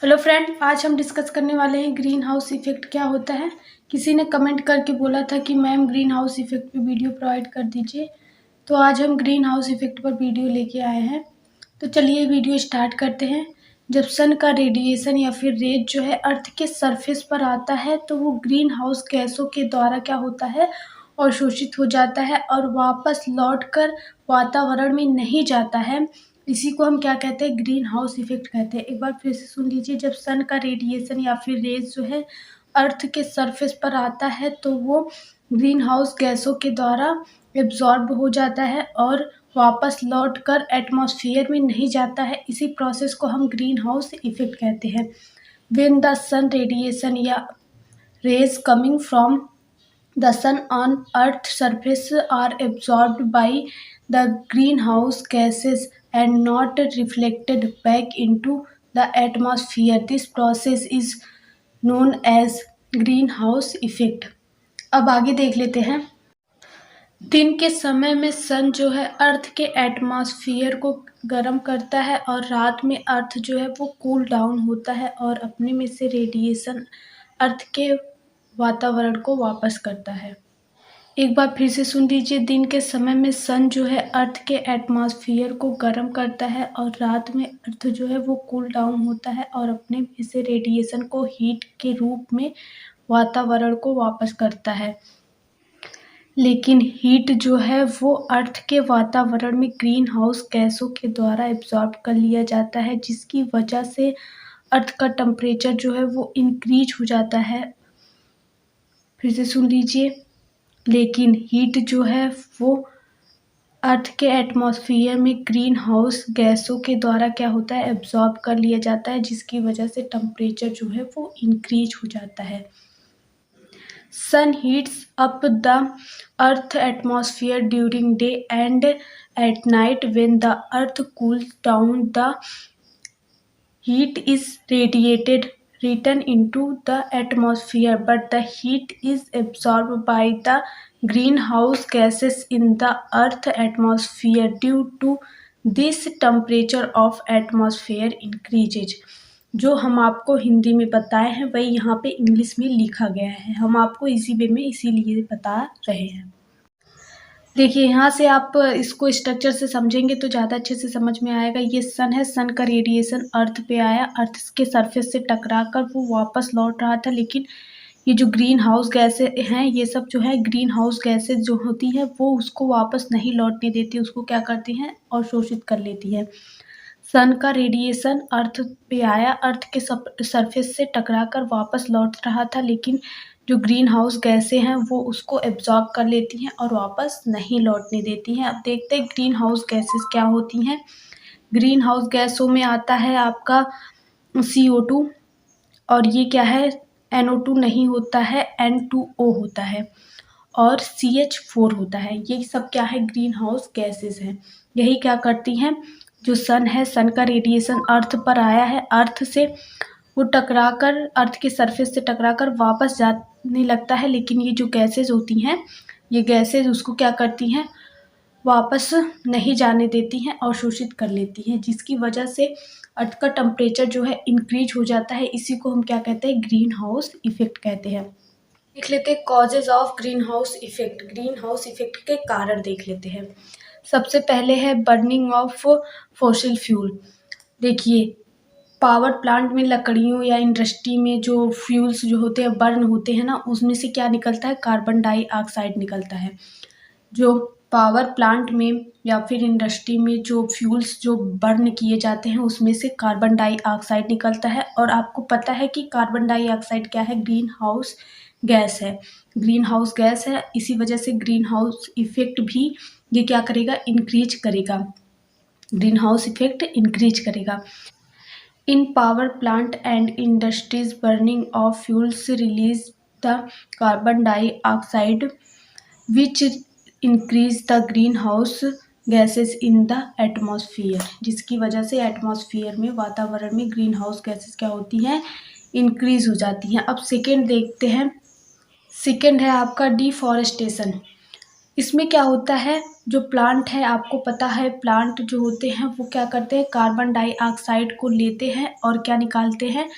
Hello friend, आज हम discuss करने वाले हैं ग्रीन हाउस इफेक्ट क्या होता है। किसी ने कमेंट करके बोला था कि मैम ग्रीन हाउस इफेक्ट पे वीडियो प्रोवाइड कर दीजिए, तो आज हम ग्रीन हाउस इफेक्ट पर वीडियो लेके आए हैं। तो चलिए वीडियो स्टार्ट करते हैं। जब सन का रेडिएशन या फिर रेज जो है अर्थ के सरफेस पर आता है तो वो ग्रीन हाउस गैसों के द्वारा क्या होता है, अवशोषित हो जाता है और वापस लौटकर वातावरण में नहीं जाता है। इसी को हम क्या कहते हैं, ग्रीन हाउस इफेक्ट कहते हैं। एक बार फिर से सुन लीजिए। जब सन का रेडिएशन या फिर रेज जो है अर्थ के सरफेस पर आता है तो वो ग्रीन हाउस गैसों के द्वारा एब्जॉर्ब हो जाता है और वापस लौटकर एटमॉस्फेयर में नहीं जाता है। इसी प्रोसेस को हम ग्रीन हाउस इफेक्ट कहते हैं। व्हेन द सन रेडिएशन या rays coming from the sun on earth's surface are absorbed by the greenhouse gases and not reflected back into the atmosphere. This process is known as greenhouse effect. अब आगे देख लेते हैं। दिन के समय में सन जो है अर्थ के एटमॉस्फेयर को गर्म करता है और रात में अर्थ जो है वो कूल डाउन होता है और अपने में से रेडिएशन अर्थ के वातावरण को वापस करता है। एक बार फिर से सुन लीजिए। दिन के समय में सन जो है अर्थ के एटमॉस्फेयर को गर्म करता है और रात में अर्थ जो है वो कूल डाउन होता है और अपने में से रेडिएशन को हीट के रूप में वातावरण को वापस करता है। लेकिन हीट जो है वो अर्थ के वातावरण में ग्रीन हाउस गैसों के द्वारा एब्जॉर्ब कर लिया जाता है, जिसकी वजह से अर्थ का टेम्परेचर जो है वो इंक्रीज हो जाता है। फिर से सुन लीजिए। लेकिन हीट जो है वो अर्थ के एटमॉस्फेयर में ग्रीन हाउस गैसों के द्वारा क्या होता है, एब्जॉर्ब कर लिया जाता है, जिसकी वजह से टेम्परेचर जो है वो इंक्रीज हो जाता है। Sun heats up the Earth atmosphere during day and at night. When the Earth cools down, the heat is radiated return into the atmosphere, but the heat is absorbed by the greenhouse gases in the Earth atmosphere. Due to this, temperature of atmosphere increases. जो हम आपको हिंदी में बताए हैं वही यहाँ पे English में लिखा गया है। हम आपको इसी वे में इसीलिए बता रहे हैं। देखिए, यहाँ से आप इसको स्ट्रक्चर से समझेंगे तो ज़्यादा अच्छे से समझ में आएगा। ये सन है, सन का रेडिएशन अर्थ पे आया, अर्थ के सरफेस से टकरा कर वो वापस लौट रहा था। लेकिन ये जो ग्रीन हाउस गैसें हैं, ये सब जो है ग्रीन हाउस गैसें जो होती हैं वो उसको वापस नहीं लौटने देती, उसको क्या करती हैं, अवशोषित कर लेती हैं। सन का रेडिएशन अर्थ पे आया, अर्थ के सरफेस से टकराकर वापस लौट रहा था, लेकिन जो ग्रीन हाउस गैसें हैं वो उसको एब्जॉर्ब कर लेती हैं और वापस नहीं लौटने देती हैं। अब देखते हैं ग्रीन हाउस गैसेस क्या होती हैं। ग्रीन हाउस गैसों में आता है आपका CO2, और ये क्या है, NO2 नहीं होता है, N2O होता है, और CH4 होता है। ये सब क्या है, ग्रीन हाउस गैसेस हैं। यही क्या करती हैं, जो सन है, सन का रेडिएशन अर्थ पर आया है, अर्थ से वो टकराकर, अर्थ के सरफेस से टकराकर वापस जाने लगता है। लेकिन ये जो गैसेस होती हैं, ये गैसेस उसको क्या करती हैं, वापस नहीं जाने देती हैं, अवशोषित कर लेती हैं, जिसकी वजह से अर्थ का टेम्परेचर जो है इंक्रीज हो जाता है। इसी को हम क्या कहते हैं, ग्रीन हाउस इफेक्ट कहते हैं। देख लेते हैं causes of green house effect. Green house effect के कारण देख लेते हैं। सबसे पहले है बर्निंग ऑफ फॉसिल फ्यूल। देखिए, पावर प्लांट में लकड़ियों या इंडस्ट्री में जो फ्यूल्स जो होते हैं, बर्न होते हैं ना, उसमें से क्या निकलता है, कार्बन डाइऑक्साइड निकलता है। जो पावर प्लांट में या फिर इंडस्ट्री में जो फ्यूल्स जो बर्न किए जाते हैं उसमें से कार्बन डाइऑक्साइड निकलता है। और आपको पता है कि कार्बन डाइऑक्साइड क्या है, ग्रीन हाउस गैस है। ग्रीन हाउस गैस है, इसी वजह से ग्रीन हाउस इफेक्ट भी ये क्या करेगा, इंक्रीज करेगा। ग्रीन हाउस इफेक्ट इंक्रीज करेगा। In power plant and industries burning of fuels release the carbon dioxide which increase the green house gases in the atmosphere, जिसकी वजह से एटमॉस्फेयर में, वातावरण में ग्रीन हाउस गैसेस क्या होती हैं, इंक्रीज हो जाती हैं। अब सेकेंड देखते हैं। सेकेंड है आपका डिफॉरेस्टेशन। इसमें क्या होता है, जो प्लांट है आपको पता है प्लांट जो होते हैं वो क्या करते हैं, कार्बन डाइऑक्साइड को लेते हैं और क्या निकालते हैं,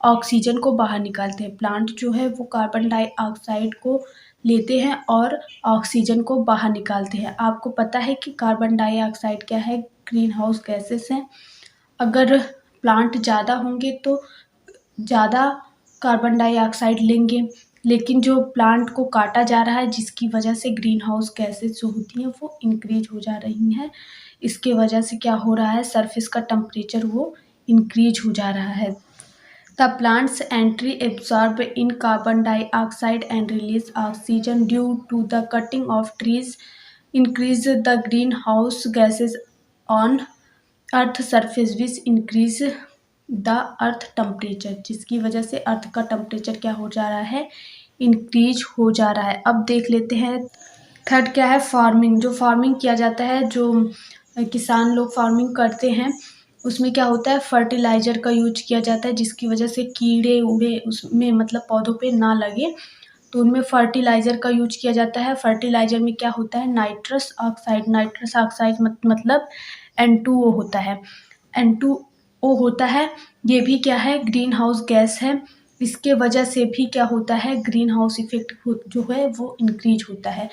ऑक्सीजन को बाहर निकालते हैं। प्लांट जो है वो कार्बन डाइऑक्साइड को लेते हैं और ऑक्सीजन को बाहर निकालते हैं। आपको पता है कि कार्बन डाइऑक्साइड क्या है, ग्रीन हाउस गैसेस हैं। अगर प्लांट ज़्यादा होंगे तो ज़्यादा कार्बन डाइऑक्साइड लेंगे, लेकिन जो प्लांट को काटा जा रहा है जिसकी वजह से ग्रीन हाउस गैसेस जो होती हैं वो इंक्रीज हो जा रही हैं। इसके वजह से क्या हो रहा है, सरफेस का टेम्परेचर वो इंक्रीज हो जा रहा है। The plant's entry absorb in carbon dioxide and release oxygen due to the cutting of trees increase the greenhouse gases on earth surface which increase the earth temperature, जिसकी वजह से अर्थ का टेम्परेचर क्या हो जा रहा है, इंक्रीज हो जा रहा है। अब देख लेते हैं थर्ड क्या है, फार्मिंग। जो फार्मिंग किया जाता है, जो किसान लोग फार्मिंग करते हैं उसमें क्या होता है, फर्टिलाइज़र का यूज किया जाता है जिसकी वजह से कीड़े उड़े उसमें मतलब पौधों पे ना लगे, तो उनमें फर्टिलाइज़र का यूज किया जाता है। फर्टिलाइज़र में क्या होता है, नाइट्रस ऑक्साइड मतलब N2O होता है। N2O होता है, ये भी क्या है, ग्रीन हाउस गैस है। इसके वजह से भी क्या होता है, ग्रीन हाउस इफेक्ट जो है वो इंक्रीज होता है।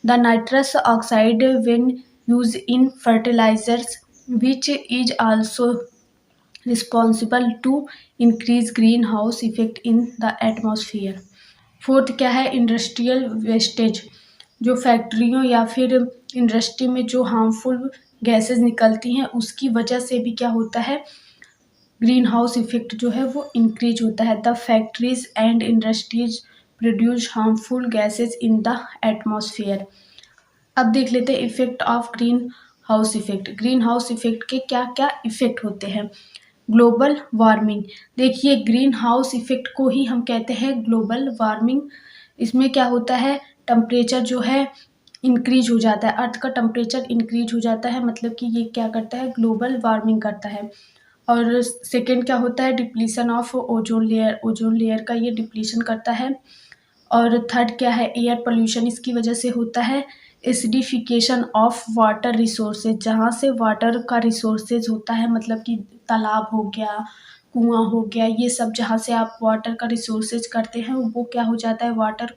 The nitrous oxide when use in fertilisers which is also responsible to increase greenhouse effect in the atmosphere. Fourth क्या है, इंडस्ट्रियल वेस्टेज। जो फैक्ट्रियों या फिर इंडस्ट्री में जो हार्मफुल गैसेस निकलती हैं उसकी वजह से भी क्या होता है, ग्रीन हाउस इफेक्ट जो है वो इंक्रीज होता है। The factories and industries produce harmful gases in the atmosphere. अब देख लेते हैं effect of green house effect. Green house effect के क्या क्या इफेक्ट होते हैं। ग्लोबल वार्मिंग, देखिए ग्रीन हाउस इफेक्ट को ही हम कहते हैं ग्लोबल वार्मिंग। इसमें क्या होता है, टेम्परेचर जो है इंक्रीज हो जाता है, अर्थ का टेम्परेचर इंक्रीज हो जाता है, मतलब कि ये क्या करता है, ग्लोबल वार्मिंग करता है। और सेकेंड क्या होता है, depletion of ozone layer, ozone layer का ये डिप्लीशन करता है। और थर्ड क्या है, एयर पोल्यूशन, इसकी वजह से होता है एसिडिफिकेशन ऑफ वाटर रिसोर्सेज। जहाँ से वाटर का रिसोर्सेज होता है, मतलब कि तालाब हो गया, कुआं हो गया, ये सब जहाँ से आप वाटर का रिसोर्सेज करते हैं वो क्या हो जाता है, वाटर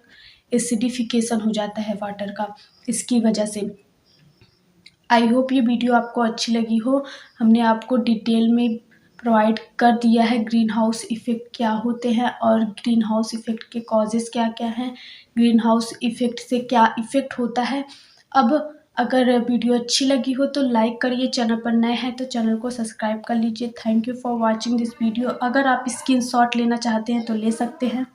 एसिडिफिकेशन हो जाता है वाटर का, इसकी वजह से। आई होप ये वीडियो आपको अच्छी लगी हो। हमने आपको डिटेल में प्रोवाइड कर दिया है ग्रीन हाउस इफ़ेक्ट क्या होते हैं और ग्रीन हाउस इफ़ेक्ट के कॉजेज़ क्या क्या हैं, ग्रीन हाउस इफ़ेक्ट से क्या इफ़ेक्ट होता है। अब अगर वीडियो अच्छी लगी हो तो लाइक करिए, चैनल पर नए हैं तो चैनल को सब्सक्राइब कर लीजिए। Thank you for watching this video. अगर आप स्क्रीनशॉट लेना चाहते हैं तो ले सकते हैं।